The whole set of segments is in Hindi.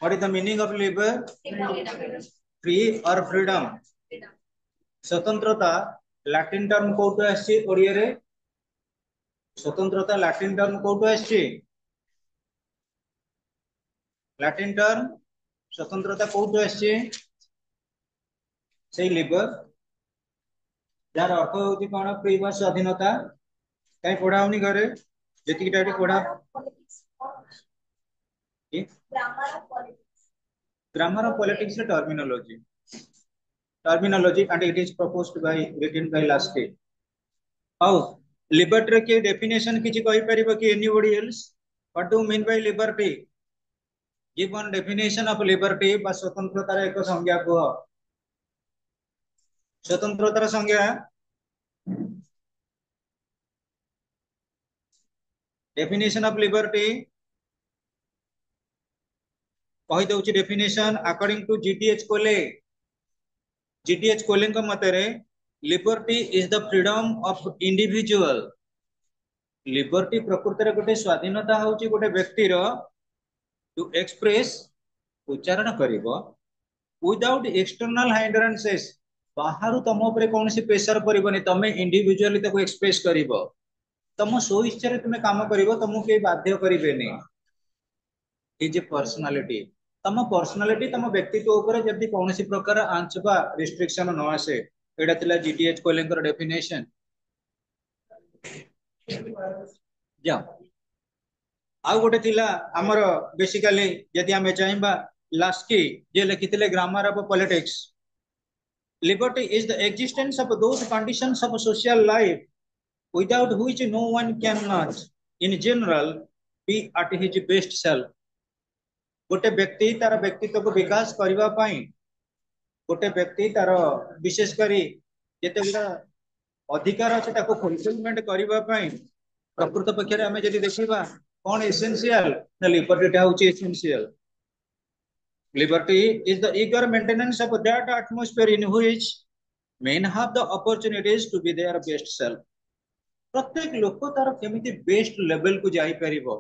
What is the meaning of labor? Free or freedom? स्वतंत्रता लैटिन टर्म कोटू आसी ओडिया रे स्वतंत्रता लैटिन टर्म कोटू आसी लैटिन टर्म स्वतंत्रता कोटू आसी से लिबर जार अर्थ होची कोन फ्री व स्वाधीनता काई पढाउनी घरे जति टाइट पढा grammar of politics terminology and it is proposed by written by last how liberty के डेफिनेशन किछि कहि परिबो कि anybody else what do mean by liberty give one definition of liberty बा स्वतंत्रतार एक संज्ञा को स्वतंत्रतार संज्ञा डेफिनेशन ऑफ लिबर्टी कहि दउछि डेफिनेशन अकॉर्डिंग टू जीटीएच कोले को मतरे liberty is the freedom of individual liberty प्रकृति रे गोटे स्वाधीनता होछि गोटे व्यक्ति रो टू एक्सप्रेस उच्चारण करिवो विदाउट एक्सटर्नल हाइंड्रेंसेस बाहर तुम ऊपर कौन सी प्रेशर पड़बनी तुम इंडिविजुअली ताको एक्सप्रेस करिवो तुम सो इच्छा रे तुम काम करिवो तुमको के बाध्य करिवेनी इज पर्सनालिटी तम पर्सनालिटी तम व्यक्तित्व ऊपर जब कौन सी प्रकार आंच बा रिस्ट्रिक्शन न आसे एटा थिला जीटीएच कोलेंकर डेफिनेशन जा आउ गोटे थिला हमर बेसिकली यदि हमें चाहिबा लास्की जे लिखिथिले grammar of politics liberty is the existence of those conditions of social life without which no one cannot in general be at his best self गोटे व्यक्ति तार व्यक्तित्व को विकास करबा पई गोटे व्यक्ति तार विशेष करी जेते गुडा अधिकार अछि ताको फुलफिलमेंट करबा पई प्रकृत पक्ष रे हमें जदि देखिबा कोन एसेंशियल ना लिबर्टी होची essential liberty is the eager maintenance of that atmosphere in which men have the opportunities to be their best self प्रत्येक लोक तार केमिति बेस्ट लेवल को जाई परिबो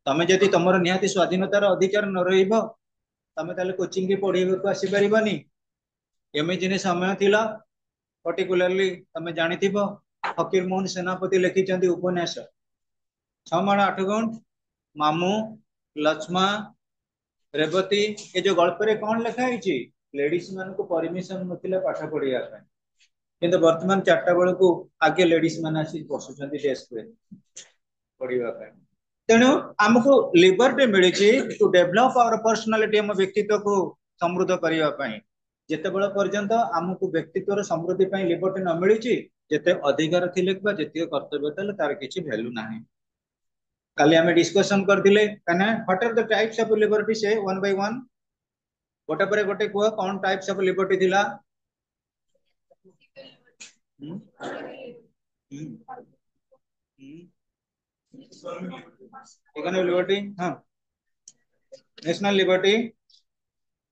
तमे जदि तमर निहाती स्वाधीनतार अधिकार न रहिबो तमे ताले कोचिंग के पढिबो को आसी परिबानी एमे जिने समय थिला पर्टिकुलरली तमे जानिथिबो फकीर मोहन सेनापति लिखिचंदी उपन्यास 6 माण 8 गुण मामू लक्ष्मा रेवती ये जो गल्प रे कौन लिखा है लेडीज मान को परमिशन नथिला पाठ पढ़िया किंतु वर्तमान 4टा बेल को आगे लेडीज मान आसी बसुचंदी डेस्क पे पढ़िया तेणु हमको लिबर्टी मिली टू डेवलप आवर पर्सनालिटी हम व्यक्तित्व को समृद्ध करने जिते बड़ पर्यंत आमको व्यक्तित्व समृद्धि लिबर्टी न मिली जिते अधिकार थिले जिते कर्तव्य थे तार किसी वैल्यू ना काली हमें डिस्कशन करथिले कने what are the types of liberty से वन बाय वन गोटे पर गोटे को कौन टाइप्स ऑफ लिबर्टी थिला इकोनॉमिक लिबर्टी हां national liberty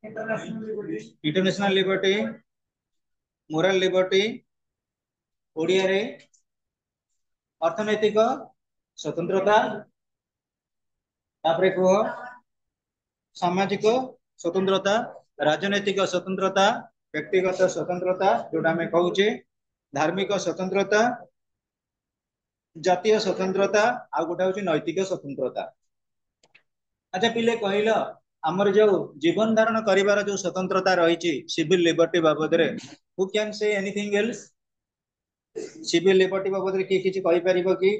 international liberty moral liberty Odia रे अर्थनैतिक स्वतंत्रता तापरे को सामाजिक स्वतंत्रता राजनैतिक स्वतंत्रता व्यक्तिगत स्वतंत्रता जोटा हमें कहूचे धार्मिक स्वतंत्रता जातीय स्वतंत्रता आ गोटा होची नैतिक स्वतंत्रता अच्छा पिले कहलो हमर जो जीवन धारण करिवार जो स्वतंत्रता रही सिविल लिबर्टी बाबद रे who can say anything else civil liberty बाबद रे की किछि कहि परिबो कि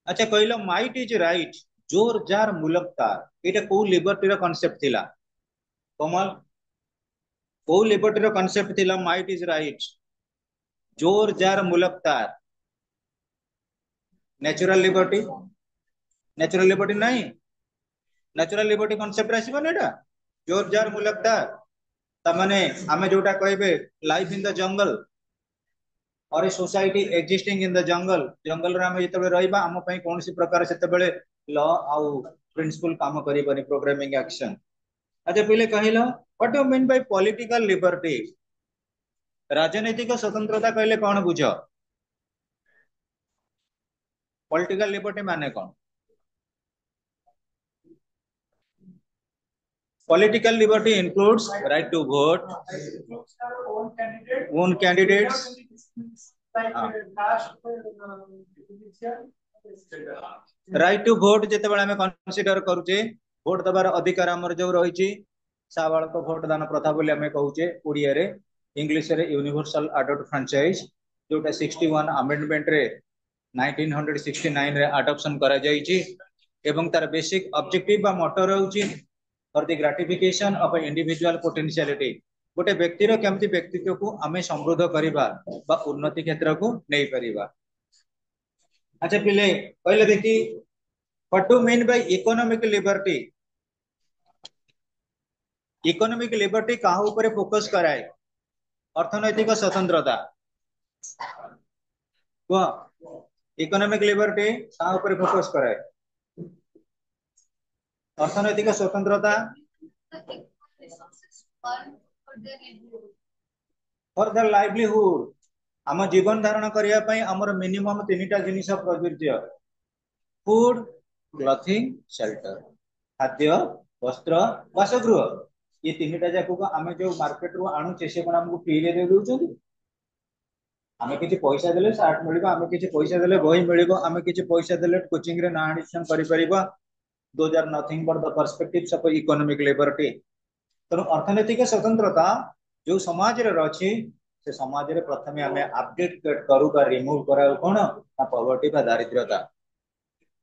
अच्छा कहलो माइट इज राइट जोर जार मुलक तार एटा को लिबर्टी रो कांसेप्ट थिला कमल को लिबर्टी रो कांसेप्ट थिला माइट इज राइट जोर जार मुलक तार नेचुरल लिबर्टी नहीं नेचुरल लिबर्टी कांसेप्ट आसीबो नेटा जोर जार मुलक तार तमाने आमे जोटा कहबे life in the jungle or a society existing in the jungle जंगल रे हम जते रहबा हम पई कोन सी प्रकार सेते बेले लॉ आउ प्रिंसिपल काम करी बनी प्रोग्रामिंग एक्शन अच्छा पहले कहिलो what do mean by political liberty राजनीतिक स्वतंत्रता कहले कौन बुझ? पॉलिटिकल लिबर्टी माने कौन? Political liberty includes right to vote, own candidates. Right to vote जिते आम कनसीडर करुचे भोट दबार अधिकार आमर जो रही साबालक भोट दान प्रथा बोली आम कहूचे ओडिया रे इंग्लिश रे यूनिवर्सल अडल्ट फ्रांचाइज जोटा 61 अमेंडमेंट रे 1969 रे अडॉप्शन करा जायछि एवं तार बेसिक ऑब्जेक्टिव बा मोटो रहउछि for the gratification of individual potentiality गोटे व्यक्तिर केमती व्यक्तित्व को आमे समृद्ध करिबा बा उन्नति क्षेत्र को नै परिबा। अच्छा पिले पहले देखी what do mean bye economic liberty? Economic liberty कहा ऊपर फोकस कराए? अर्थनैतिक स्वतंत्रता को इकोनॉमिक लिबर्टी कहा ऊपर फोकस कराए? अर्थनैतिक स्वतंत्रता फॉर द लाइवलीहुड आम जीवन धारण करिया पई हमर मिनिमम तीनटा जिनिस प्रयोज्य फूड क्लॉथिंग शेल्टर खाद्य वस्त्र वासगृह ये तीनटा जाक को आम जो मार्केट रू आणुचे से हमको फ्री रे दे दउछन आम किसी पैसा देले सार्ट मिलिबा आम किसी पैसा देले बही मिलिबो आम किसी पैसा देले कोचिंग रे ना एडमिशन करि परिबा those are nothing but the perspectives of economic liberty. तेणु अर्थनैतिक स्वतंत्रता जो समाज रे रछि से समाज रे प्रथमे आम अपडेट करू बा रिमूव करा कोन ना पॉवर्टी बा दारिद्र्यता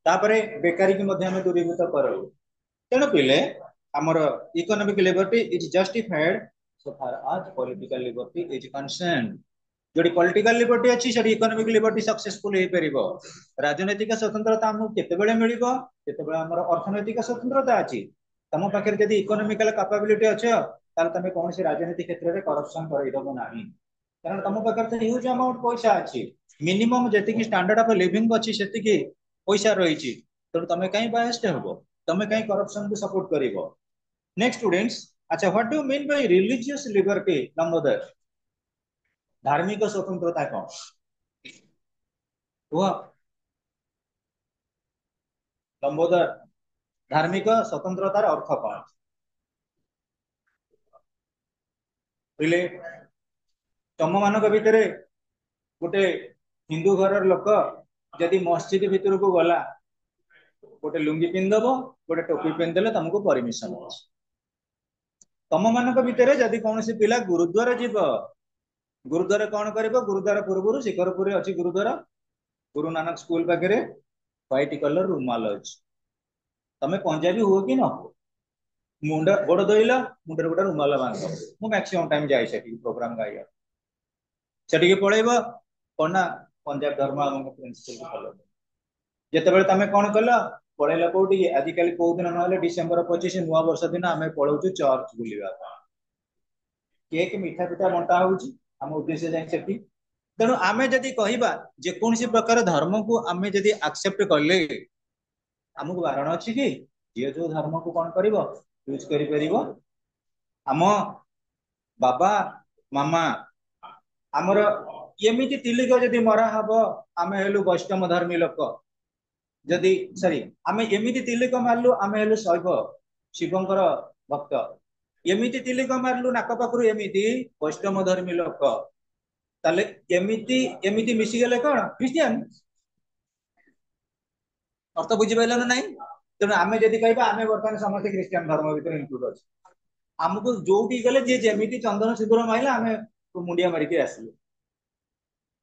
तापरे बेकारी की मध्य आम दूरीभूत करू। तेणु पिले आमर economic liberty is justified so far as political liberty is concern जोड़ी पॉलिटिकल लिबर्टी अच्छी से इकोनॉमिक लिबर्टी सक्सेसफुल हो परिबो। राजनैतिक स्वतंत्रता हमको केतेबेले मिलिबो केतेबेले हमर अर्थनैतिक स्वतंत्रता अछि तम पाखे जदि इकोनॉमिकल कैपेबिलिटी अछि तार तमे कोन से राजनीतिक क्षेत्र रे करप्शन करइ दबो नाही कारण तम पाखे त ह्यूज अमाउंट पैसा अछि मिनिमम जति की स्टैंडर्ड ऑफ लिविंग अछि सेति की पैसा रही छि तो तमे काई बायस्ड होबो तमे काई करप्शन को सपोर्ट करिवो। नेक्स्ट स्टूडेंट्स अच्छा what do you mean by religious liberty? Number धार्मिक स्वतंत्रता कौन हुआ? लंबोदर धार्मिक स्वतंत्रतार अर्थ कौन? पहले तम मान भितर गोटे हिंदू घर लोक जदि मस्जिद भितर को गला गोटे लुंगी पिंधब गोटे टोपी पिंधले तुमको परमिशन अछि। तम मान भितर जदि कौन पिला गुरुद्वार जीव गुरुद्वार कौन कर गुरुद्वार पूर्व शिखरपुर अच्छी गुरुद्वार गुरु नानक स्कूल पाखे व्हाइट कलर रुमाल अच्छी तमें पंजाबी हुआ कि न हो मुंड गोड़ धोल मुंडे गोटे रुमाल बांध मु मैक्सिमम टाइम जाए से प्रोग्राम गाइया से पलैब कौन ना पंजाब धर्म आम प्रिंसिपल फॉलो जिते तुम कौन कल पलैल कौटी आजिकल कौ दिन ना डिसेम्बर 25 नुआ वर्ष दिन आम पलाऊँ चर्च बुलवा केक मिठा पिठा बंटा होउची हम उद्देश्य जाई सेठी। तेणु आमे जदि कहबा जे कोनसी प्रकार धर्म को आमे जदि एक्सेप्ट करले हमको बारण अछि कि जे जो धर्म को कौन करिवो यूज करि परिवो। आम बाबा मामा आमर एमिति तिलिक जदि मरा हबो आमे हेलु वैष्णव धर्मी लोक जदि सॉरी आमे एमिति तिलिक मारलु आमे हेलु शैव शिवंकर भक्त एमिति तिलिक मारलु नाक पाखरु एमिति वैष्णव धर्मी लोक ताले एमिति एमिति मिसी गेले कोन क्रिश्चियन अर्थ बुझी पाइल ना नहीं। तेणु आमे जदि कहबा आमे वर्तमान समस्त क्रिश्चियन धर्म भीतर इंक्लूड अछि हमको जोटी गले जे जेमिति चंदन सिंदूर माइला आमे मुंडिया मारी के आसिलु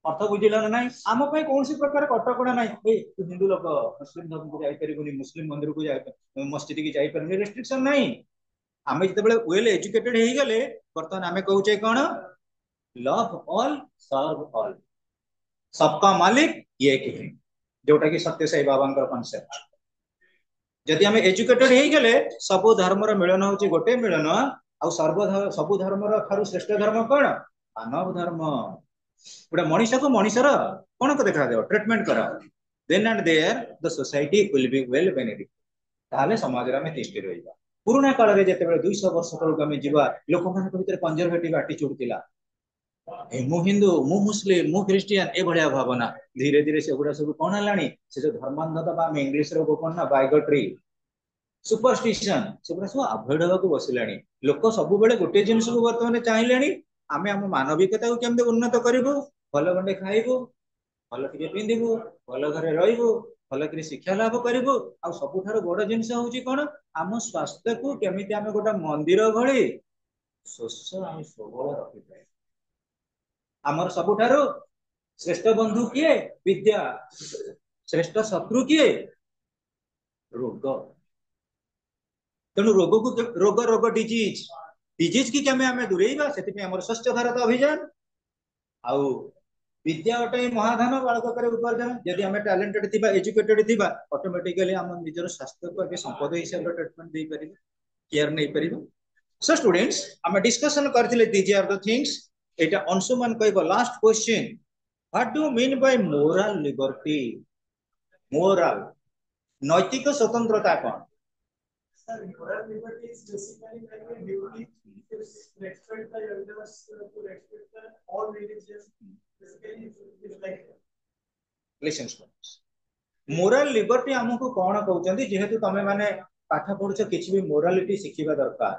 अर्थ बुझिल ना नहीं। आम पे कौन सी प्रकार कटकणा ना तू हिंदू लोक मुस्लिम धर्म को जाई मुस्लिम मंदिर को जाई मस्जिद की जाई रेस्ट्रिक्शन नहीं आमे जिते वेल एजुकेटेड हो गले बर्तमान आमे कहूचे कौन लव ऑल सर्व ऑल सबका मालिक एक ही जोटा कि सत्य साई बाबा कॉन्सेप्ट जदि आम एजुकेटेड हो गले सब धर्म मिलन हूँ गोटे मिलन आ सब धर्म ठार श्रेष्ठ धर्म कौन मानव धर्म गोटे मनीष को मनीषर कौन को देखा देव ट्रीटमेंट कर then and there the society will be well benefit ताले समाज रे हमें तिष्ठि रहिबा। पुराना काल रे जते 200 वर्ष तक आम जीवा लोक मान भीतर कंजर्वेटिव एटीट्यूड थिला मु हिंदू मु मुस्लिम मु क्रिश्चियन ए भलिया भावना धीरे धीरे से गुड़ा सब कौन है से जो धर्मांधता बा इंग्लिश रो कौन ना बाइगोट्री सुपरस्टिशन से सब अभॉइड होगा बसिला लोक सब गोटे जिन को बर्तमान चाहिए आम आम मानविकता को केमती उन्नत करूँ भल गंडे खाइबू भल टे पिंधु भल घरे रही भल कि शिक्षा लाभ करूँ आ सबुठ बड़ जिनस हूँ कौन आम स्वास्थ्य को केमी आम गोटे मंदिर भली स्वच्छ आम सबल रखिपारे आमर सबुठारु श्रेष्ठ बंधु किए विद्या श्रेष्ठ शत्रु किए रोग तेणु रोग को रोग रोग डिजीज डिजीज की केमे आमे दूरेइबा सेति हमर स्वच्छ भारत अभियान आउ विद्या अटे महाधन बालक करे उपार्जन यदि आमे टैलेंटेड थिबा एजुकेटेड थिबा ऑटोमेटिकली हम निजर स्वास्थ्य को एक संपद हिसाब रे ट्रीटमेंट दे परिबा केयर नै परिबा सो स्टूडेंट्स आमे डिस्कशन करथिले दीज आर द थिंग्स एटा अंशुमान कहबो last question what do mean bye moral liberty moral नैतिक स्वतंत्रता कौन Sir, moral liberty is basically like a duty to respect the elders, to respect the all religions. Basically, it's like listen students moral liberty हमको कौन कहते जेहेतु तमें माने पाठ पढ़ुछ किसी भी मोरालिटी शिखिबा दरकार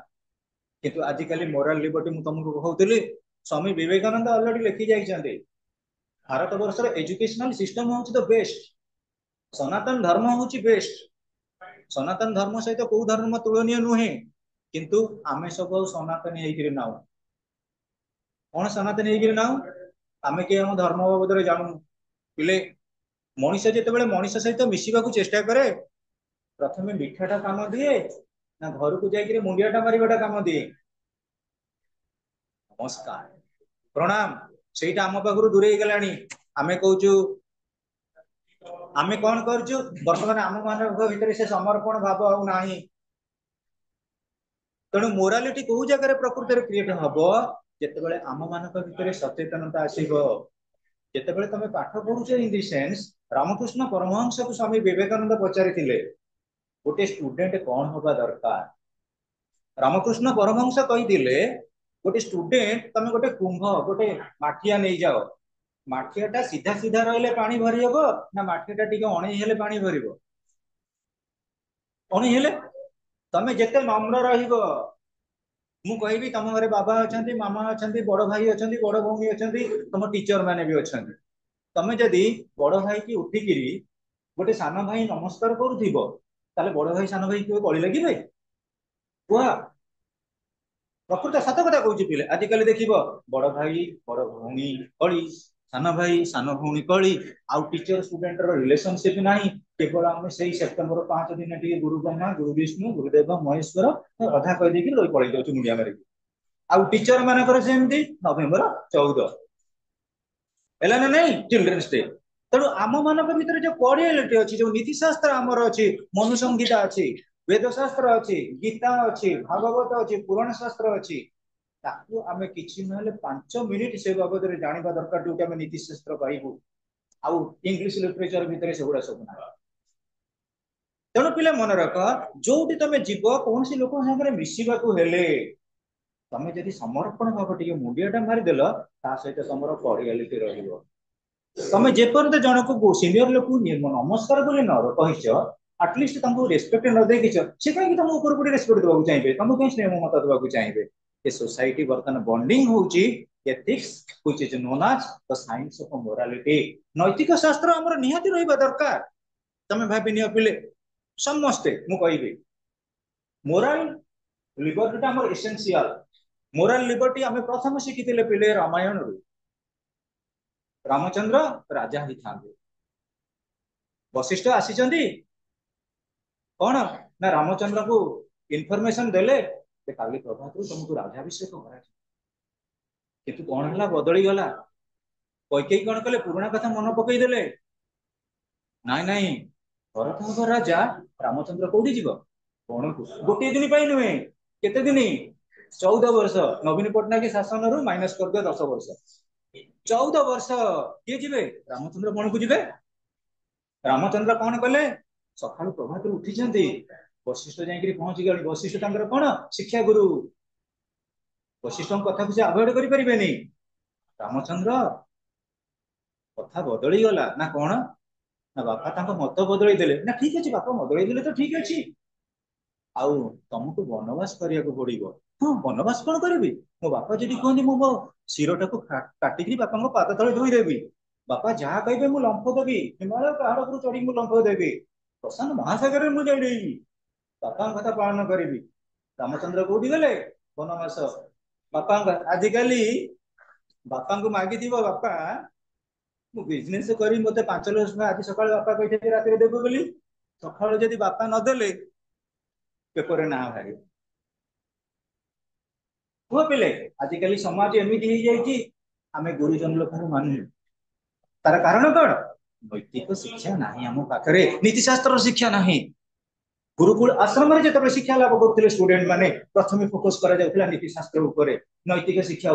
किंतु आजिकली मोरल लिबर्टी मु तुमको कहूली स्वामी विवेकानंद ऑलरेडी लिखि जाइछन्ते भारत वर्षर एजुकेशनल सिस्टम होउछ द बेस्ट सनातन धर्म होउछ बेस्ट सनातन धर्म सहित को धर्म तुलनीय नुहे किंतु आमे सब सनातन हेकि नाउ कौन सनातन हेकि नाउ आमे के हम धर्म बाबद रे जानू पिले मनीष जिते मनीष सहित मिसवा चेष्टा करे प्रथम मिठाटा काम दिए ना घर को जाकर मुंडियाटा मारिबाटा काम दिए नमस्कार प्रणाम से आम पाखु दूरे गलानी आमे कहूँ आमे कौन करूँ बर्तमान आम मान भीतर से समर्पण भाव आउ नाही तेणु मोरालिटी को जगह प्रकृति क्रिएट हम जिते आम मान भीतर सचेतनता आसो जिते तुम पाठ पढ़ुच इन दि सेन्स रामकृष्ण परमहंस को स्वामी विवेकानंद पचारि गोटे स्टूडेंट कौन हवा दरकार रामकृष्ण परमहंस कही गोटे स्टूडेंट तुम गोटे कुंभ गोटे माठिया नहीं जाओ माठियाटा सीधा सीधा रहिले पानी भरी हबो ना माठियाटा टिके अणई हेले पानी भरिबो अणई हेले तमे जेते नम्र रहिबो मु कहबी तुम घरे बाबा अछंती मामा अछंती बड़ भाई अछंती बड़ भौणी अछंती तुम टीचर माने भी अछंती तमे जदी बड़ भाई की उठिकिरी गोटे सान भाई नमस्कार करूथिबो ताले बड़ भाई सान भाई के गଳି लागिबे कुआ प्रकृत सत कथा कहूँ पिले आजिकल देख बड़ भाई बड़ भौणी कली सान भाई सान भौणी कली आउ टीचर स्टूडेंट रिलेशनशिप ना केवल आम से सेप्टेम्बर 5 दिन टी गुरु ब्रह्मा गुरु विष्णु गुरुदेव महेश्वर अधा कहीदे रही पड़े जाऊँ मुंडिया मारिक आउ टीचर मानकर सेमती नवेम्बर 14 है ना नहीं चिल्ड्रेन्स डे तेणु आम मान भर जो कोडियलिटी अच्छी जो नीतिशास्त्र आमर अच्छी मनुसंहिता अच्छी वेद शास्त्र अच्छी गीता अच्छी भागवत अच्छी पुराण शास्त्र अच्छी ताकू आमे किछि नहले 5 मिनिट से बाबद रे जानिबा दरकार जोटा आमे नीतिशास्त्र पाइबू आउ इंग्लिश लिटरेचर भितर से गुडा सब ना तेणु पिले मन रख जोटी तमे जीव कौन सी लोक संगे मिसिबा को हेले तमे जदि समर्पण भाव टिके मुंडियाटा मारिदेल ता सहित तुमर कोडियलिटी रहिबो तमे जेपर्यंत जनक सीनियर लोक नमस्कार बोली न कहिछ एटलिस्ट तुमको रेस्पेक्ट न देखिछ से कहीं तुम ऊपर को रेस्पेक्ट देबाक चाहिए तुमको कहीं स्नेह ममता देबाक चाहिए ये सोसाइटी बर्तमान बॉन्डिंग होउची ethics which is known as the science of morality नैतिक शास्त्र हमर निहाती रहिबा दरकार तमे भाबी नियो पिले समस्ते मु कहिबे मोरल लिबर्टी हमर एसेंशियल मोरल लिबर्टी हमें प्रथम शिखिथिले पिले रामायण रु रामचंद्र राजा ही था वशिष्ठ आसी कौन ना रामचंद्र को इनफॉरमेशन देले काली प्रभात तुमको राजाभिषेक करा किंतु कौन है बदली गला कैकेयी कौन कले पुराणा कथा मन पकईदे नाई नाई भरत राजा रामचंद्र कौटी जीव कौन को गोटे दिन नुहे केते दिन 14 वर्ष नवीन पट्टनायक शासन रु माइनस कर दिया 10 वर्ष 14 वर्ष किए जीवे रामचंद्र कौन को जीवे रामचंद्र कौन कले सकाल प्रभात उठी वशिष्ठ जाइए पहुंची गले वशिष्ठ कौन शिक्षा गुरु वशिष्ठ कथा को से अवॉइड करें रामचंद्र कथा बदली गला ना कौन ना बापा मत बदल देले ना ठीक अच्छे बापा बदल देले तो ठीक अच्छे आउ तुमको बनवास करने को पड़ो हाँ बनवास कौन करी मो बापा जी कहते मो शिरोटा को काटिकी बापा पाद तले धोईदेवी बापा जहाँ कहे मुझे लंफ देवी हिमालय पहाड़ पर चढ़ी मुझे लंफ देवी प्रशांत महासागर में मुझे बापा कथा पालन करी रामचंद्र कौटी गले बनवास बापा आजिकल बापा को मागी बापा मु बिजनेस करी मत 5 लाख आज सका बापा कही रात देवे बोली सका जदि बापा नदेले पेपर ना बाहर पुआ पिले आजिकल समाज एमती हो जाए आम गुरुजन लोक मानु तार कारण कौन नैतिक शिक्षा ना आम पाखे नीतिशास्त्र शिक्षा ना गुरुकुल आश्रम जो शिक्षा लाभ करते स्टूडेंट माने प्रथम फोकस करा नीतिशास्त्र नैतिक शिक्षा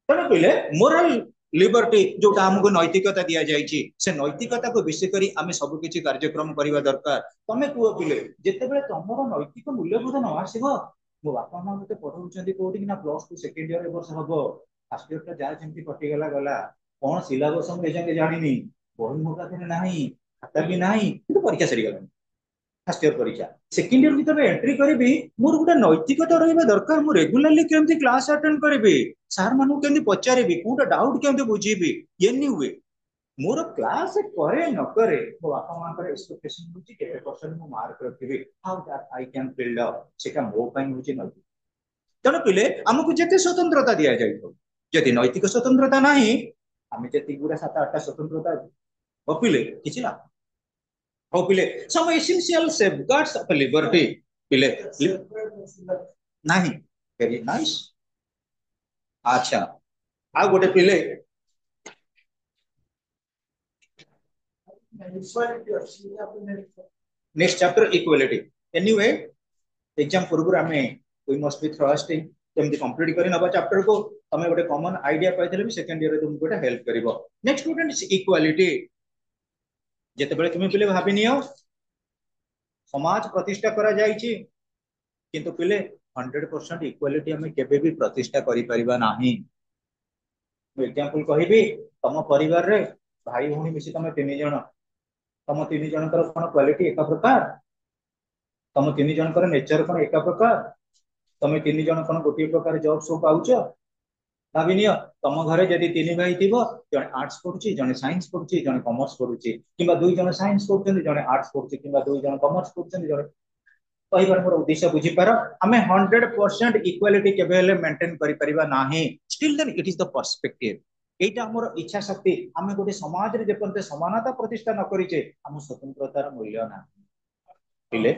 तेणु कहले मोराल लिबर्टी जोटा आमको नैतिकता दि जाए से नैतिकता को विषय करी आम सबकि कार्यक्रम करने दरकार तमें कह पिले जिते तुम नैतिक मूल्यबोध न आसो मो बापा माँ मत पढ़ाऊँ कौटी ना +2 सेकेंड इयर वर्ष हम फास्ट इयर जहाँ जमी कटिगला गला कौन सिलेबस मुझे जानी बही मो पाखे ना खाता भी ना परीक्षा सरीगला फास्ट इयर परीक्षा सेकेंड इयर भर एंट्री करी मोर गोटे नैतिकता रहा दरकार मुझे रेगुलाली केमती क्लास अटेंड करी सार मानू केमती पचारि कौटा डाउट केमती बुझीबी एनी हुए मोर क्लास करे न करे मो बापा माँ एक्सपेक्टेशन होची केते परसेंट मो मार्क रखिबी how that I can build up सेटा मो पई होची नैतिक तेणु पिले आमको जेते स्वतंत्रता दिया जाय यदि नैतिक स्वतंत्रता नाही आमे जेति गुरा 7-8 स्वतंत्रता पिले किछि ना हो पिले सम एसेंशियल सेफगार्ड्स ऑफ लिबर्टी पिले नाही वेरी नाइस अच्छा आ गोटे पिले next chapter equality anyway exam पूर्व हमें वी मस्ट बी थ्रस्टिंग केमती कंप्लीट करी नबा चैप्टर को तमे गोटे कॉमन आईडिया पाइथले भी सेकंड ईयर तुमको गोटे हेल्प करिवो नेक्स्ट स्टूडेंट इज इक्वालिटी जेते बेले तुमे पिले भाबी नियो समाज प्रतिष्ठा करा जायछि किंतु पिले 100% इक्वालिटी हमें केबे भी प्रतिष्ठा करि परिबा नाही एग्जांपल कहिबी तम परिवार रे भाई भौणी मिसी तमे 3 जण तम 3 जनकर कोन क्वालिटी एका प्रकार तम 3 जनकर नेचर कोन एका प्रकार तमे 3 जण कोन गोटे प्रकार जॉब सो पाउछ भाबी नियो तम घरे जदि 3 भाई थिबो जने आर्ट्स पढुची जने साइंस पढुची जने कॉमर्स पढुची किबा 2 जण साइंस पढुचंदी जने आर्ट्स पढुची किबा 2 जण कॉमर्स पढुचंदी जने कहिबार मोर उद्देश्य बुझी पार हमें 100% इक्वालिटी केबे हेले मेंटेन करि परिबा नाही still then it is the perspective एटा हमर इच्छा शक्ति आमे गोटे समाज रे जेपंते समानता प्रतिष्ठा न करिचे हम स्वतंत्रतार मूल्य ना पिले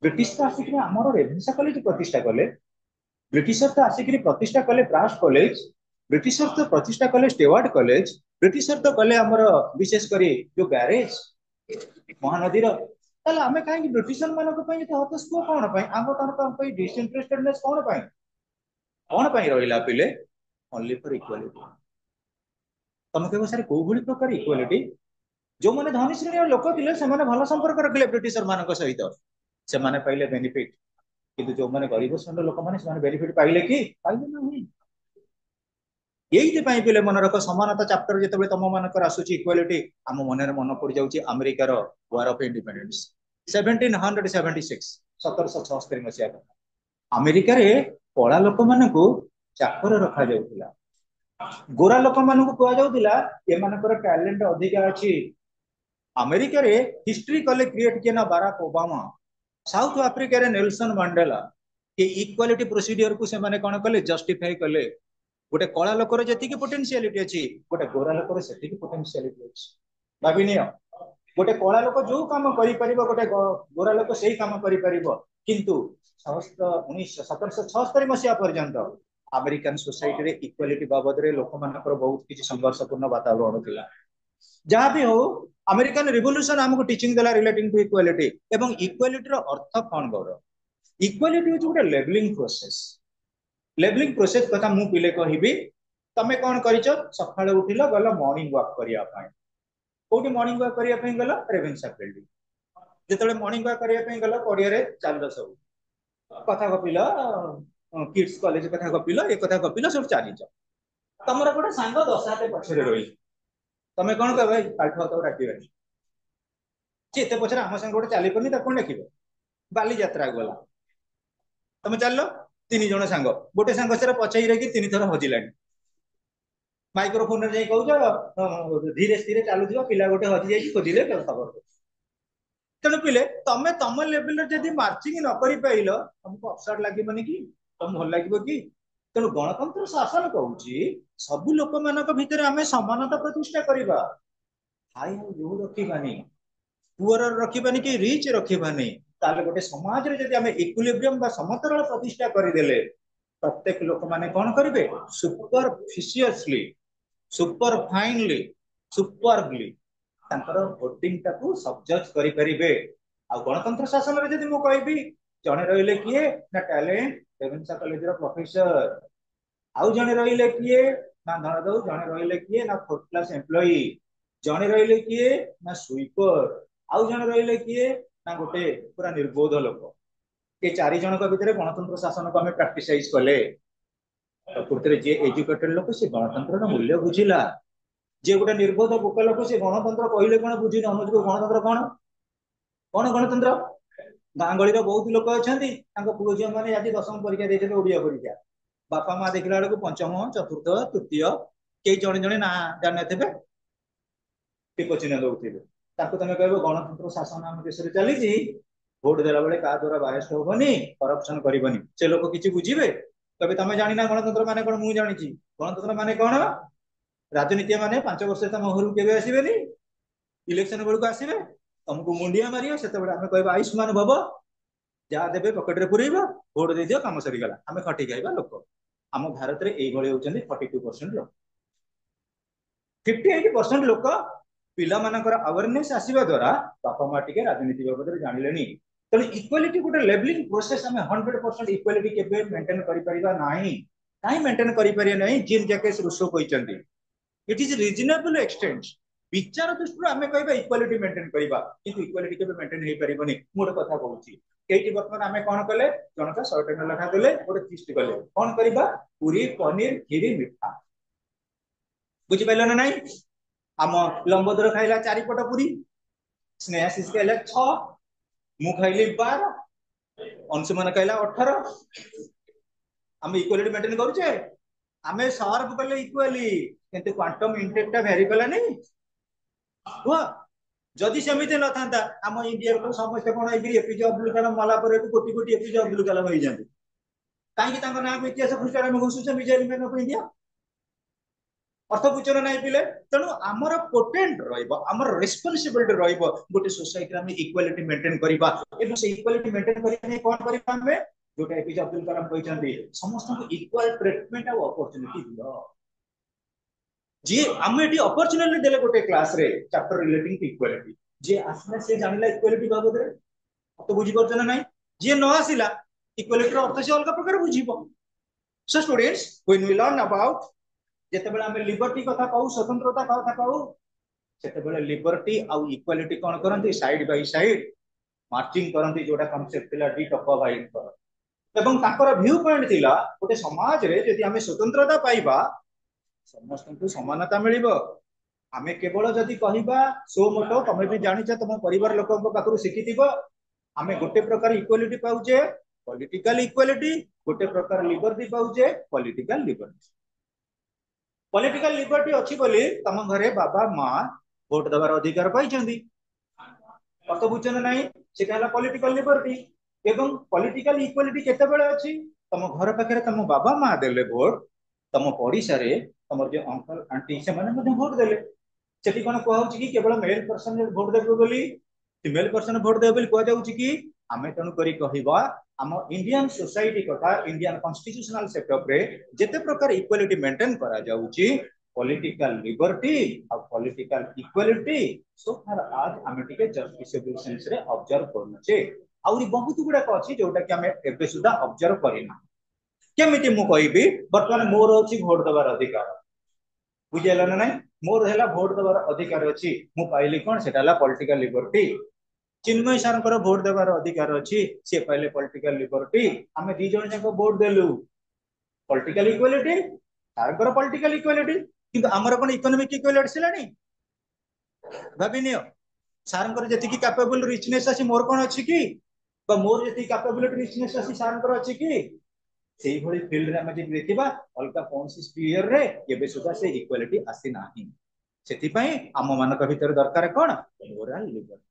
ब्रिटिश तो आसिक हमर रेभेन्सा कॉलेज प्रतिष्ठा कले ब्रिटिशर तो आसिक प्रतिष्ठा कले ब्रास्ट कॉलेज ब्रिटिशर तो प्रतिष्ठा कले स्टेवार्ड कॉलेज ब्रिटिशर तो कले हमर विशेष करी जो बैरेज महानदी रो ताले आमे काहे ब्रिटिशर मानक पई जे हतस्को कोन पई आगो तन पई डिसइंटरेस्टेडनेस कोन पई रहिला पिले ओनली फॉर इक्वालिटी तुम कह सर कौ भाई प्रकार इक्वालिटी जो मैंने धनी श्रेणी लोक थे से भल संपर्क रखिले ब्रिटिशर मान सहित से पाइले बेनिफिट किंतु जो मैंने गरीब श्रेणी लोक मैंने बेनिफिट पाइले कि पाइले ना यही पिले मन रख समानता चैप्टर जिते तुम मानकर आसूची इक्वालिटी आम मन मन पड़ जाऊँ अमेरिकार वार ऑफ इंडिपेंडेंस 1776 1776 मसीहा अमेरिका रे कला लोक मान चाकर रखा जाउथिला गोरा लोक मान कहला एमानकर टैलेंट अधिका अच्छी अमेरिका रे हिस्ट्री कले क्रिएट किया ना बाराक ओबामा साउथ आफ्रिका रे नेल्सन मंडेला ये इक्वालिटी प्रोसीजर को से माने कोन कले जस्टिफाई कले गोटे कला लोकर जति पोटेंशियलिटी अच्छी गोटे गोरा लोकर सेति पोटेंशियलिटी अच्छी भाभी नियो गोटे कला लोक जो काम करि परिबो गोटे गोरा लोक सेही काम करि परिबो किंतु 1776 मसीहा पर्यंत अमेरिकन सोसाइटी रे इक्वालिटी बाबद रे लोक मानकर बहुत किछि संघर्षपूर्ण वातावरण थिला जहाँ भी हो अमेरिकन रिवोल्यूशन हमको टीचिंग देला रिलेटिंग टू इक्वालिटी एवं इक्वालिटी रो अर्थ कोन गौर इक्वालिटी होची गोटे लेवलिंग प्रोसेस कथा मु पिले कहिबी तमे कोन करिचो सकाळे उठिलो गलो मॉर्निंग वॉक करिया पई कोठी मॉर्निंग वॉक करिया पई गलो रेवेन्सा फील्ड जेतले मॉर्निंग वॉक करिया पई गलो पडिया रे चाललो सब कथा गपिलो किड्स कॉलेज कथा गपिलो ए कथा गपिलो सब चालीच ତମର ଗୋଟେ ସାଙ୍ଗ 10 ହାତ ପଛରେ ରହିଛି, ତମେ କଣ କହ ଭାଇ କାଲିଠୁ ଆଉ ତାକୁ ଡାକିବାନି, ସେ ଏତେ ପଛରେ ଆମ ସାଙ୍ଗେ ଗୋଟେ ଚାଲିପାରୁନି ତାକୁ କଣ ଡାକିବ। ବାଲିଯାତ୍ରା ଗଲା, ତମେ ଚାଲିଲ 3 ଜଣ ସାଙ୍ଗ, ଗୋଟେ ସାଙ୍ଗ ସେଟା ପଛେଇ ରହିକି 3 ଥର ହଜିଲାଣି। ମାଇକ୍ରୋଫୋନରେ ଯାଇ କହୁଛ ଧୀରେ ଧୀରେ ଚାଲୁଥିବ ପିଲା ଗୋଟେ ହଜି ଯାଇଛି ଖୋଜିଲେ ଖବର। ତେଣୁ ପିଲେ ତମେ ତମ ଲେଭେଲରେ ଯଦି ମାର୍ଚିଂ ନ କରିପାରିଲ ତମକୁ ଅପସେଟ ଲାଗିବନି କି, ତମକୁ ଭଲ ଲାଗିବ କି? ତେଣୁ ଗଣତନ୍ତ୍ର ଶାସନ କହୁଛି ସବୁ ଲୋକମାନଙ୍କ ଭିତରେ ଆମେ ସମାନତା ପ୍ରତିଷ୍ଠା କରିବା, ହାଇ ଆଉ ଲୋ ରଖିବାନି, ପୁଅର ରଖିବାନି କି ରିଚ୍ ରଖିବାନି। ତାହେଲେ ଗୋଟେ ସମାଜରେ ଯଦି ଆମେ ଇକ୍ୱିଲିବ୍ରିୟମ ବା ସମତଳ ପ୍ରତିଷ୍ଠା କରିଦେଲେ ପ୍ରତ୍ୟେକ ଲୋକମାନେ କଣ କରିବେ, ସୁପରଫିସିୟସଲି, ସୁପର ଫାଇନଲି, ସୁପରବଲି ତାଙ୍କର ଭୋଟିଂ ଟାକୁ ସବଜଜ କରିପାରିବେ। ଆଉ ଗଣତନ୍ତ୍ର ଶାସନରେ ଯଦି ମୁଁ କହିବି ଜଣେ ରହିଲେ କିଏ ନା ଟ୍ୟାଲେଣ୍ଟ ରେଭେନ୍ସା କଲେଜର ପ୍ରଫେସର, ଆଉ ଜଣେ ରହିଲେ କିଏ ନା ଧର ଦଉ ଜଣେ ରହିଲେ କିଏ ନା 4th କ୍ଲାସ ଏମ୍ପ୍ଲୟୀ, ଜଣେ ରହିଲେ କିଏ ନା ସୁଇପର, ଆଉ ଜଣେ ରହିଲେ କିଏ ନା ଗୋଟେ ପୁରା ନିର୍ବୋଧ ଲୋକ। ଏ 4 ଜଣଙ୍କ ଭିତରେ ଗଣତନ୍ତ୍ର ଶାସନକୁ ଆମେ ପ୍ରାକ୍ଟିସାଇଜ କଲେ ପ୍ରକୃତରେ ଯିଏ ଏଜୁକେଟେଡ ଲୋକ ସେ ଗଣତନ୍ତ୍ରର ମୂଲ୍ୟ ବୁଝିଲା। ଯିଏ ଗୋଟେ ନିର୍ବୋଧ ବୋକା ଲୋକ ସେ ଗଣତନ୍ତ୍ର କହିଲେ କଣ ବୁଝି ନ ବୁଝିବ ଗଣତନ୍ତ୍ର କଣ, କଣ ଗଣତନ୍ତ୍ର। ଗାଁ ଗହଳିର ବହୁତ ଲୋକ ଅଛନ୍ତି ତାଙ୍କ ପୁଅ ଝିଅ ମାନେ ଆଜି 10ମ ପରୀକ୍ଷା ଦେଇଛନ୍ତି ଓଡିଆ ପରୀକ୍ଷା, ବାପା ମା ଦେଖିଲା ବେଳକୁ 5ମ 4ର୍ଥ 3ୟ କେହି ଜଣେ ଜଣେ ନା ଜାଣିନଥିବେ ଟିପ ଚିହ୍ନ ଦଉଥିବେ। ତାକୁ ତମେ କହିବ ଗଣତନ୍ତ୍ର ଶାସନ ଆମ ଦେଶରେ ଚାଲିଛି, ଭୋଟ ଦେଲା ବେଳେ କାହା ଦ୍ୱାରା ବାୟାସ ହବନି, କରପସନ କରିବନି, ସେ ଲୋକ କିଛି ବୁଝିବେ? ତବେ ତମେ ଜାଣିନା ଗଣତନ୍ତ୍ର ମାନେ କଣ, ମୁଁ ଜାଣିଛି ଗଣତନ୍ତ୍ର ମାନେ କଣ। ରାଜନୀତି ମାନେ 5 ବର୍ଷ ତମ ଘରକୁ କେବେ ଆସିବେନି, ଇଲେକ୍ସନ ବେଳକୁ ଆସିବେ, ତମକୁ ମୁଣ୍ଡିଆ ମାରିବ, ସେତେବେଳେ ଆମେ କହିବା ଆୟୁଷ୍ମାନ ଭବ, ଯାହା ଦେବେ ପକେଟରେ ପୁରେଇବା, ଭୋଟ ଦେଇଦିଅ କାମ ସରିଗଲା, ଆମେ ଖଟି ଖାଇବା ଲୋକ। ଆମ ଭାରତରେ ଏଇଭଳି ହଉଛନ୍ତି 42% ଲୋକ। 58% ଲୋକ ପିଲାମାନଙ୍କର ଆୱାରନେସ ଆସିବା ଦ୍ୱାରା ବାପା ମା ଟିକେ ରାଜନୀତି ବାବଦରେ ଜାଣିଲେଣି। ତେଣୁ ଇକ୍ୱାଲିଟି ଗୋଟେ ଲେଭଲିଂ ପ୍ରୋସେସ, ଆମେ 100% ଇକ୍ୱାଲିଟି କେବେ ମେଣ୍ଟେନ କରିପାରିବା ନାହିଁ। କାହିଁ ମେଣ୍ଟେନ କରିପାରିବା ନାହିଁ, ଜିନ୍ ଜାକେସ୍ ରୁସୋ କହିଛନ୍ତି ଇଟ୍ ଇଜ ରିଜନେବଲ ଏକ୍ସଟେଣ୍ଟ। ବିଚାର ଦୃଷ୍ଟିରୁ ଆମେ କହିବା ଇକ୍ୱାଲିଟି ମେଣ୍ଟେନ କରିବା, କିନ୍ତୁ ଇକ୍ୱାଲିଟି କେବେ ମେଣ୍ଟେନ ହେଇପାରିବନି। ମୁଁ ଗୋଟେ କଥା କହୁଛି, ଏଇଠି ବର୍ତ୍ତମାନ ଆମେ କଣ କଲେ, ଜଣକା 100 ଟଙ୍କା ଲେଖା ଦେଲେ, ଗୋଟେ ଫିଷ୍ଟ କଲେ, କଣ କରିବା, ପୁରୀ ପନିର କ୍ଷୀରି ମିଠା, ବୁଝିପାରିଲ ନା ନାଇଁ। ଆମ ଲମ୍ବୋଦର ଖାଇଲା 4 ପଟ ପୁରୀ, ସ୍ନେହାଶିଷ ଖାଇଲା 6, ମୁଁ ଖାଇଲି 12, ଅଂଶୁମାନ ଖାଇଲା 18। ଆମେ ଇକ୍ୱାଲିଟି ମେଣ୍ଟେନ କରୁଛେ, ଆମେ ସର୍ଭ କଲେ ଇକ୍ୱାଲି, କିନ୍ତୁ କ୍ୱାଣ୍ଟମ ଇଣ୍ଟେକ୍ ଟା ଭ୍ୟାରି କଲାନି। କୁହ, ଯଦି ସେମିତି ନଥାନ୍ତା ଆମ ଇଣ୍ଡିଆର ସମସ୍ତେ କଣ ହେଇକି ଏପିଜେ ଅବଦୁଲ କାଲାମ ମଲା ପରେ କୋଟି କୋଟି ଏପିଜେ ଅବଦୁଲ କାଲାମ ହେଇଯାନ୍ତି, କାହିଁକି ତାଙ୍କ ନାଁକୁ ଇତିହାସ ପୃଷ୍ଠାରେ ଆମେ ଘୋଷୁଛେ ମିଜାଇଲ ମ୍ୟାନ ଅଫ ଇଣ୍ଡିଆ। अर्थ बुझर ना पिले तेणु आमर पोटेंट रमर रेस्पॉन्सिबिलिटी रोटे सोसाइटी में इक्वालिटी मेंटेन करबा एबं से इक्वालिटी मेंटेन करने कौन करबा हमें जोटा एपीजे अब्दुल कलाम कहते समस्त इक्वाल ट्रीटमेंट और अपॉर्चुनिटी दियो जी आम ये अपॉर्चुनिटी देले गोटे क्लास रे चैप्टर रिलेटिंग टू इक्वालिटी जे आसला से जानला इक्वालिटी बाबद रे तो बुझी परछ ना नहीं जे न आसिला इक्वालिटी रो अर्थ से अलग प्रकार बुझिबो so students when we learn about जेतेबेले हमें लिबर्टी कथा कहू स्वतंत्रता कथा कहू सेतेबेले लिबर्टी आउ इक्वालिटी कोन करंती साइड बाय साइड मार्चिंग करंती जोटा कांसेप्ट थिला डी टप्पा भाई एवं ताकर व्यू पॉइंट थिला गोटे समाज रे यदि हमें स्वतंत्रता पाइबा समस्त को समानता मिलिबो आमे केवल जदि कहिबा सो मोटो तमे भी जानिछ तम परिवार लोकन को पाखरु सिखिथिबो आमे गोटे प्रकार इक्वालिटी पाउचे पॉलिटिकल इक्वालिटी गोटे प्रकार लिबर्टी पाउचे पॉलिटिकल लिबर्टी पॉलिटिकल लिबर्टी अच्छी बोली तम घरे बाबा माँ भोट देवार अधिकार पाई अर्थ बुझ ना ना सेटा पॉलिटिकल लिबर्टी एवं पॉलिटिकल इक्वालिटी केतेबेले अछि तम घर पाखे तम बाबा माँ देले भोट तम पड़िशा रे तमर जो अंकल आंटी से माने भोट देले सेठी कोन कहउछि कि केवल मेल पर्सन भोट देबो बोली फीमेल पर्सन भोट देबो बोली कह जाउछि कि आमे तनु करी कहिबा आम इंडियन सोसाइटी कथा इंडियन कॉन्स्टिट्यूशनल सेटअप रे जेते प्रकार इक्वालिटी मेंटेन करा जाउछि पॉलिटिकल लिबर्टी और पॉलिटिकल इक्वालिटी सो फार आज आमे टिके जस्टिसेबल सेंस रे ऑब्जर्व करूछे आउरी बहुत गुडा अछि जोटा कि आमे एबे सुदा ऑब्जर्व करिना केमिति मु कहिबी वर्तमान मोर अछि भोट देबार अधिकार बुझियला ना नहीं मोर हैला भोट देबार अधिकार अछि मु पाइली कोन सेटा हला पॉलिटिकल लिबर्टी चिन्मय सार भोट देवार अधिकार अच्छी सी पाइले पॉलिटिकल लिबर्टी आम दी जन जाक भोट देलु पॉलिटिकल इक्वालिटी ତାଙ୍କର ପଲିଟିକାଲ ଇକ୍ୱାଲିଟି, କିନ୍ତୁ ଆମର କଣ ଇକୋନୋମିକ ଇକ୍ୱାଲିଟି ଆସିଲାଣି? ଭାବିନିଅ, ସାରଙ୍କର ଯେତିକି କ୍ୟାपेବଲ ରିଚନେସ୍ ଅଛି ମୋର କଣ ଅଛି କି, বা ମୋର ଯେତିକି କ୍ୟାपेबिଲିଟି ରିଚନେସ୍ ଅଛି ସାରଙ୍କର ଅଛି କି? ସେଇଭଳି ଫିଲ୍ଡରେ ଆମେ ଯଦି ଦେଖିବା ଅଲଗା କୌଣସି ସ୍ପିୟରରେ କେବେ ସୁଦ୍ଧା ସେ ଇକ୍ୱାଲିଟି ଆସିନାହିଁ। ସେଥିପାଇଁ ଆମ ମାନଙ୍କ ଭିତରେ ଦରକାର କଣ? Moral liberty.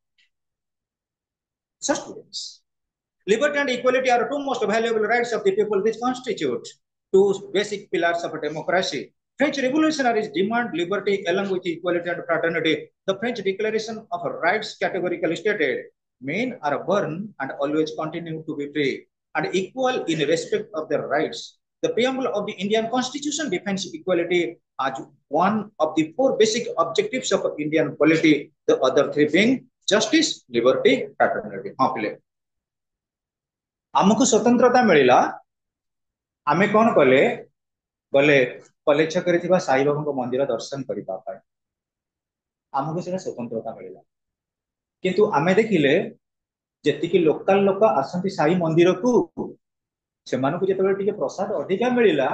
So students, liberty and equality are two most valuable rights of the people which constitute two basic pillars of democracy. French revolutionaries demand liberty along with equality and fraternity. The French Declaration of Rights categorically stated, men are born and always continue to be free and equal in respect of their rights. The preamble of the Indian Constitution defines equality as one of the four basic objectives of Indian polity, the other three being justice, liberty, fraternity. हाँ पिले आमको स्वतंत्रता मिलिला, आमे कौन कले गले कलेज छकरे थिबा साई बाबा मंदिर दर्शन करिबा पाए आमको सेना स्वतंत्रता मिलिला। किंतु आमे देखिले जेतिकी लोकल लोक आसंती साई मंदिर को सेमानकु जेतेबेले टिके प्रसाद अधिका मिलिला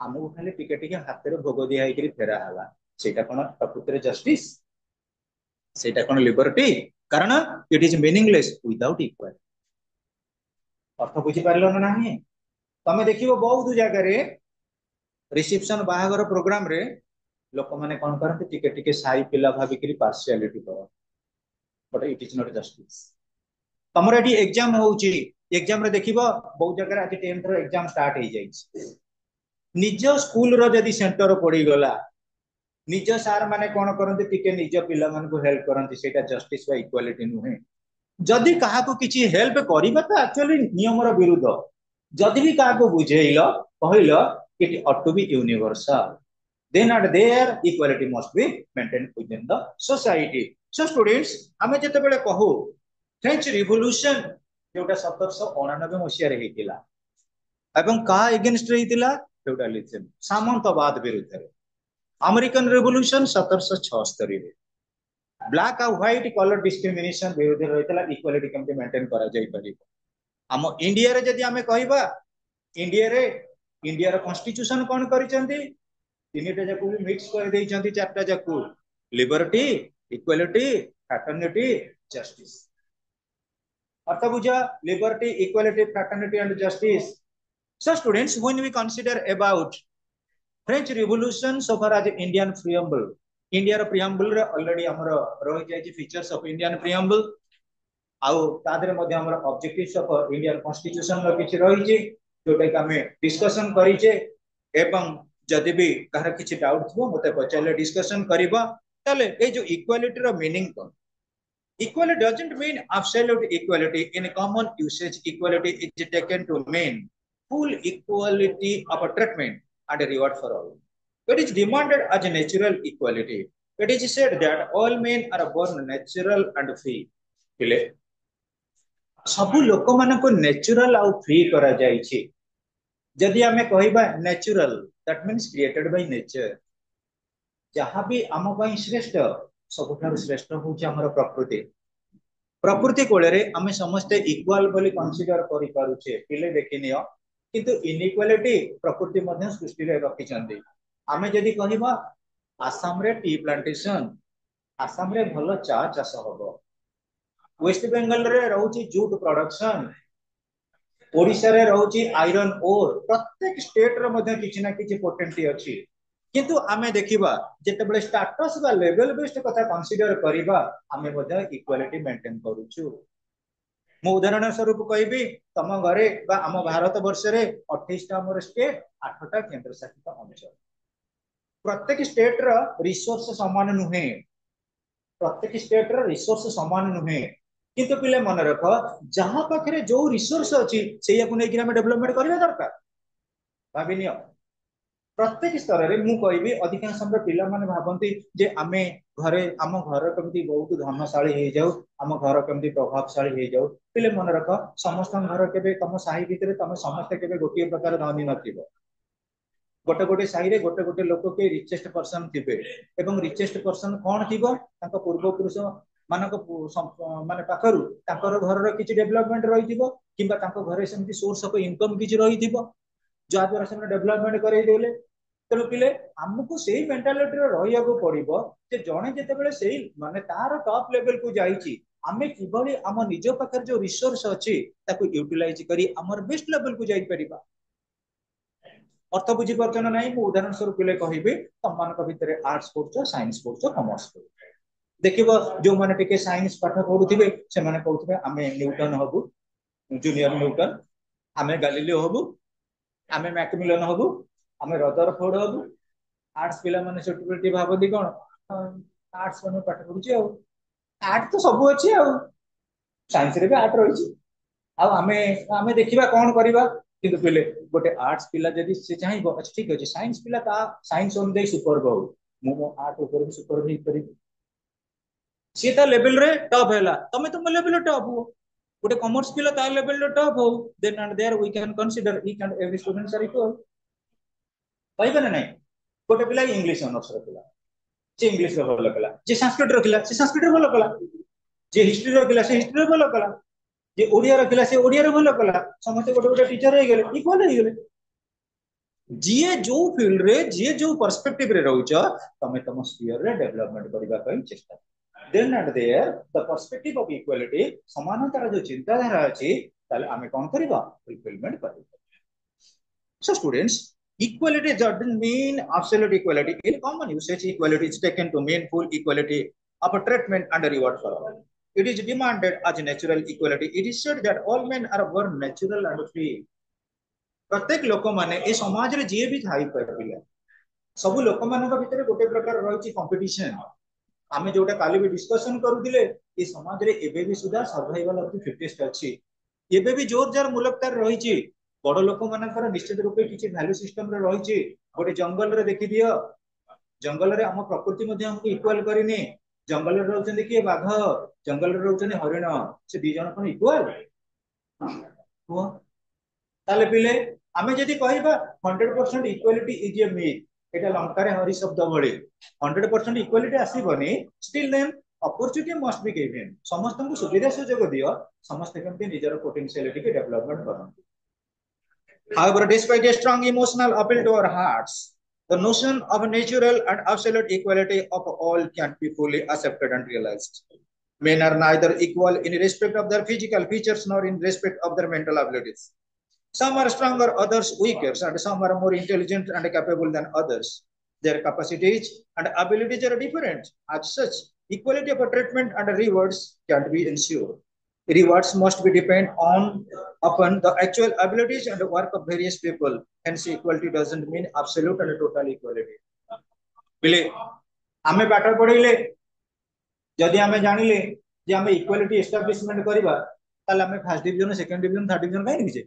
आमको खाली टिके टिके हाथ रे भोग दिया हेकरी फेरा हला, सेटा कोन प्रकृति रे जस्टिस, सेटा कोन लिबर्टी? कारण it is meaningless without equality. अर्थ बुझी पारलो ना नाही? तमे देखिबो बहुत जगह रे रिसेप्शन बाहागर प्रोग्राम रे लोक माने कोन करते टिके टिके साई पिला भाबिकरी पार्शियलिटी कर, but it is not justice. तमर एटी एग्जाम होउची, एग्जाम रे देखिबो बहुत जगह आज 10th रो एग्जाम स्टार्ट हो जाइछ, निज स्कूल रो जदी सेंटर पड़ी गला निज सार माने कोन करते टिके निज पिला मान को हेल्प करते, सेटा जस्टिस बा इक्वालिटी नुहे। जदि कहा को किछि हेल्प करिबा त एक्चुअली नियम रो विरुद्ध, जदि भी कहा को बुझेइलो कहिलो it ought to be universal, then and there equality must be maintained within the society. So students, आमे जते बेले कहू फ्रेंच रिवोल्यूशन जोटा 1799 मसिया रे हेतिला एवं का एगेंस्ट रहितिला फ्यूडलिज्म सामंतवाद विरुद्ध रे। अमेरिकन रिवोल्यूशन 1776 रे ब्लैक और व्हाइट कलर डिस्क्रिमिनेशन विरुद्ध रहितिला, इक्वालिटी केमते मेंटेन करा जाई परिबो। हम इंडिया रे जदी आमे कहबा इंडिया रे इंडिया रो कॉन्स्टिट्यूशन कोन करिसेंती तीनटा जाकू भी मिक्स कर देइचंती, चारटा जाकू लिबर्टी, इक्वालिटी, फ्रैटर्निटी, जस्टिस। अर्थ बुझा liberty, equality, fraternity and justice. So students, when we consider about French Revolution so far as Indian preamble, India row preamble रे ऑलरेडी हमरो रहि जाय फीचर्स ऑफ इंडियन preamble आउ तादरे मध्ये हमरो ऑब्जेक्टिव्स ऑफ इंडियन कॉन्स्टिट्यूशन रो किछि रहि जे जोटा कि हमें डिस्कशन करि जे एवं जदि भी कहार किछि डाउट थो मते पचाले डिस्कशन करबा। तले ए जो इक्वालिटी रो मीनिंग कोन? Equality doesn't mean absolute equality. In common usage, equality is taken to mean full equality of treatment and reward for all. It is demanded as a natural equality. It is said that all men are born natural and free. पिले सबु लोक मान को नेचुरल आउ फ्री करा जाई छी। जदि हमें कहबा natural that means created by nature, जहाँ भी आम पई श्रेष्ठ सबुठार श्रेष्ठ होची हमर प्रकृति। प्रकृति कोळे आमे समस्त इक्वल बोली कंसीडर करि पारुछे पिले देखिनियो, किंतु इनइक्वालिटी प्रकृति मध्ये सृष्टि रे रखि चंदी। आमे जदि कहबा आसाम रे टी प्लांटेशन, आसाम रे भलो चा चाष होबो, वेस्ट बेंगल रे रहउची जूट प्रोडक्शन, ओडिशा रे रहउची आयरन ओर, प्रत्येक स्टेट रे मध्ये किछि ना किछि पोटेंसी अछि। किंतु आमे देखिबा जेते बेले स्टेटस बा लेवल बेस्ड कथा कंसीडर करिबा आमे मध्ये इक्वालिटी मेंटेन करूछु। मु उदाहरण स्वरूप कहबी तम घरे बा आम भारत वर्ष रे 28 टा हमर स्टेट 8 टा केंद्र शासित अंचल, प्रत्येक स्टेट रो रिसोर्स समान नुहे, प्रत्येक स्टेट रो रिसोर्स समान नुहे। किंतु पिले मन रख जहां पाखरे जो रिसोर्स अछि सेया को नेकी हम डेवलपमेंट करबा दरकार। भाबिनियो प्रत्येक स्तर रे मु कहबी अधिकांश समय पिला माने भाबंती जे आमे घरे आम घर केमती बहुत धनशाली हे जाऊ, आम घर केमती प्रभावशाली हे जाऊ। पिले मन रख समस्त घर केबे तम साही भितरे तम समस्त केबे गोटे प्रकार धनी नथिबो। गोटे गोटे साही रे गोटे गोटे लोक के रिचेस्ट पर्सन थिबे एवं रिचेस्ट पर्सन कोन थिबो तांको पूर्व पुरुष मानक माने पाखरु तांकर घर रो किछि डेवलपमेंट रहिथिबो किबा तांको घरे सेमती सोर्स ऑफ इनकम किछि रहिथिबो जा द्वारा से डेवलपमेंट करै देले। ତେଣୁ ପିଲେ ଆମକୁ ସେଇ ମେଣ୍ଟାଲିଟିରେ ରହିବାକୁ ପଡିବ ଯେ ଜଣେ ଯେତେବେଳେ ସେଇ ମାନେ ତାର ଟପ୍ ଲେଭେଲକୁ ଯାଇଛି ଆମେ କିଭଳି ଆମ ନିଜ ପାଖରେ ଯୋଉ ରିସୋର୍ସ ଅଛି ତାକୁ ୟୁଟିଲାଇଜ କରି ଆମର ବେଷ୍ଟ ଲେଭେଲକୁ ଯାଇପାରିବା। अर्थ बुझी पार्छ ना नहीं मु उदाहरण स्वरूप पिले कहबी तमମାନଙ୍କ ଭିତରେ आर्ट्स पढुछ साइंस पढुछ कॉमर्स पढुछ देखिबो जो माने टिके साइंस पाठ पढुथिबे से माने कहउथिबे आमे न्यूटन हबु जूनियर न्यूटन आमे गैलीलियो हबु आमे मैकमिलन हबु आमे रदरफोर्ड हबु आर्ट्स पिला माने सेटिबिलिटी भाबदी कोन आर्ट्स माने पाठ पढुची आ आर्ट तो सब अछि आ साइंस रे भी आर्ट रहिची आ आमे आमे देखिबा कोन करबा किंतु पिले गोटे आर्ट्स पिला जदी से चाहिबो अच्छा ठीक अछि साइंस पिला ता साइंस अनुदेय सुपर बहु मु आर्ट ऊपर भी सुपर भी करी सी ता लेवल रे टॉप हैला तमे तुम लेवल रे टॉप हो गोटे कॉमर्स पिला ता लेवल रे टॉप हो then and there we can consider each and every students are equal पाइबा ना नहीं गोटे पिला इंग्लिश ऑनर्स रखला जे इंग्लिश रे भलो कला जे संस्कृत रखला से संस्कृत रे भलो कला जे हिस्ट्री रखला से हिस्ट्री रे भलो कला जे ओडिया रखला से ओडिया रे भलो कला समस्त गोटे गोटे टीचर हे गेले इक्वल हे गेले जीए जो फील्ड रे जीए जो पर्सपेक्टिव रे रहउछ तमे तम स्फीयर रे डेवलपमेंट करबा पई चेष्टा then at there the perspective of equality समानतार जो चिंताधारा अछि ताले आमे कोन करबा फुलफिलमेंट करबा so students equality doesn't mean absolute equality in common usage equality is taken to mean full equality of a treatment and a reward for all it is demanded as natural equality it is said that all men are born natural and free प्रत्येक लोक माने ए समाज रे जे भी थाई परबिले सब लोक मानक भितर गोटे प्रकार रहिछि कंपटीशन आमे जोटा काली भी डिस्कशन करूदिले ए समाज रे एबे भी सुधा सर्वाइवल ऑफ द फिटेस्ट अछि एबे भी जोर जार मुलकतार रहिछि बड़ लोक मानकर निश्चित रूपे किछि वैल्यू सिस्टम रे रहिछि गोटे जंगल रे देखि दियो जंगल रे हम प्रकृति मध्ये हमको इक्वल करिनी जंगल रे रहउछन कि बाघ जंगल रे रहउछन हरिण से दी जन कोन इक्वल हो ताले पिले आमे जदि कहबा 100% इक्वालिटी इज ए मिथ एटा लंका रे हरि शब्द भଳି 100% इक्वालिटी आसीबनी still then opportunity must be given समस्त को सुविधा सुयोग दियो समस्त केमते निजर पोटेंशियलिटी के डेवलपमेंट करन however despite a strong emotional appeal to our hearts the notion of natural and absolute equality of all can't be fully accepted and realized men are neither equal in respect of their physical features nor in respect of their mental abilities. Some are stronger, others weaker, and some are more intelligent and capable than others. Their capacities and abilities are different. As such, equality of treatment and rewards can't be ensured. Rewards must be depend on upon the actual abilities and work of various people. Hence, equality doesn't mean absolute and total equality. बिले आमे पाठ पढ़िले जदि आमे जानिले जे आमे इक्वालिटी एस्टाब्लिशमेंट करबा ताले आमे first division second division third division काहे निजे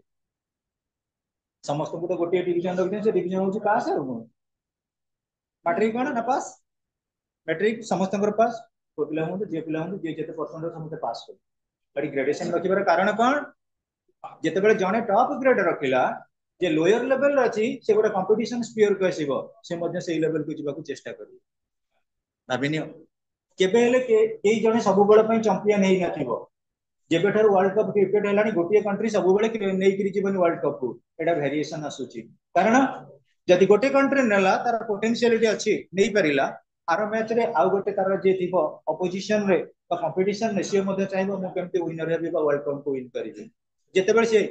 समस्त को तो गोटे डिवीजन रखते से डिवीजन होची पास है मैट्रिक कोन ना पास मैट्रिक समस्त पास को पिला हो जे पिला हो जे जते परसेंट समस्त पास कर बड़ी ग्रेडेशन रखिबार कारण कोन जते बेले जने टॉप ग्रेड रखिला जे लोअर लेवल अछि से गोटे कंपटीशन स्फीयर को आसीबो से मध्ये सेही लेवल को जिबा को चेष्टा करी भाबिनियो केबे हेले केई जने सब बेले पई चैंपियन हेई नथिबो जेबेठार वर्ल्ड कप क्रिकेट हेलानी गोटे कंट्री सब बेले नै करी जीवन वर्ल्ड कप को एटा वेरिएशन आसुची कारण जदि गोटे कंट्री नेला तार पोटेंशियलिटी अछि नै परिला आरो मैच रे आउ गोटे तार जे थिबो अपोजिशन रे बा कंपटीशन ने से मध्ये चाहबो मु केमते विनर हेबी बा वर्ल्ड कप को विन करिबी जेते बेले से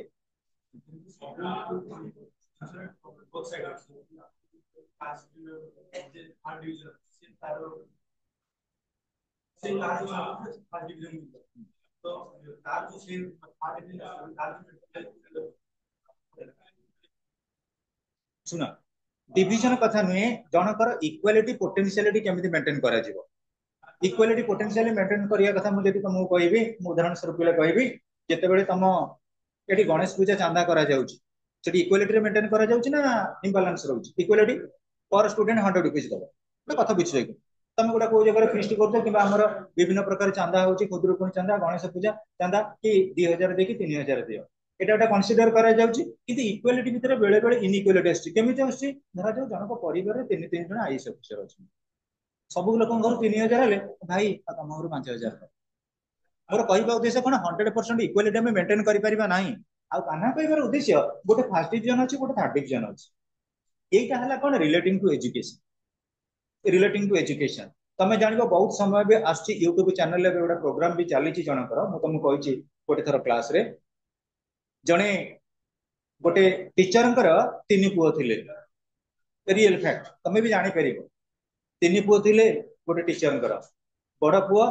सुना डिविजन कथा नुहे जनकर इक्वालिटी पोटेंशियलिटी केमिति मेंटेन करा जिवो इक्वालिटी पोटेंशियली मेंटेन करिया कथा मु जदि तुमको कहबी मु उदाहरण स्वरूप ले कहबी जते बेले तम एठी गणेश पूजा चांदा करा जाउची सेठी इक्वालिटी रे मेंटेन करा जाउची ना इम्बैलेंस रहउची इक्वालिटी पर स्टूडेंट 100 रुपीस दबो ना कथा बुझियो कि तमे गोटा को जगह फिस्ट करतो किबा हमर विभिन्न प्रकार चांदा होची खुदरुकुन चांदा गणेश पूजा चांदा कि 2000 देकी 3000 दियो एटा एटा कंसीडर करा जाउची किंतु इक्वालिटी भितर बेले बेले इनइक्वालिटी आछि केमिति आछि धरा जाउ जनक परिवार रे तीन तीन जण आईएएस अफिसर अछि सब लोक घर 3000 हेले भाई तम घर 5000 मोर कहबा उद्देश्य कोन 100% इक्वालिटी हम मेंटेन करि परिबा नाही आ काना कहबार उद्देश्य गोटे फर्स्ट डिवीजन अछि गोटे थर्ड डिवीजन अछि एटा हला कोन relating to education, relating to education तमे जानिबो बहुत समय भी आछि यूट्यूब चैनल रे गोटे प्रोग्राम भी चली जनकर मु तुमको कहिछि गोटे थर क्लास रे जणे गोटे टीचरंकर तीन पुओ थिले रियल फैक्ट तमे भी जानि परिबो तीन पुओ थिले गोटे टीचरंकर बड़ पुओ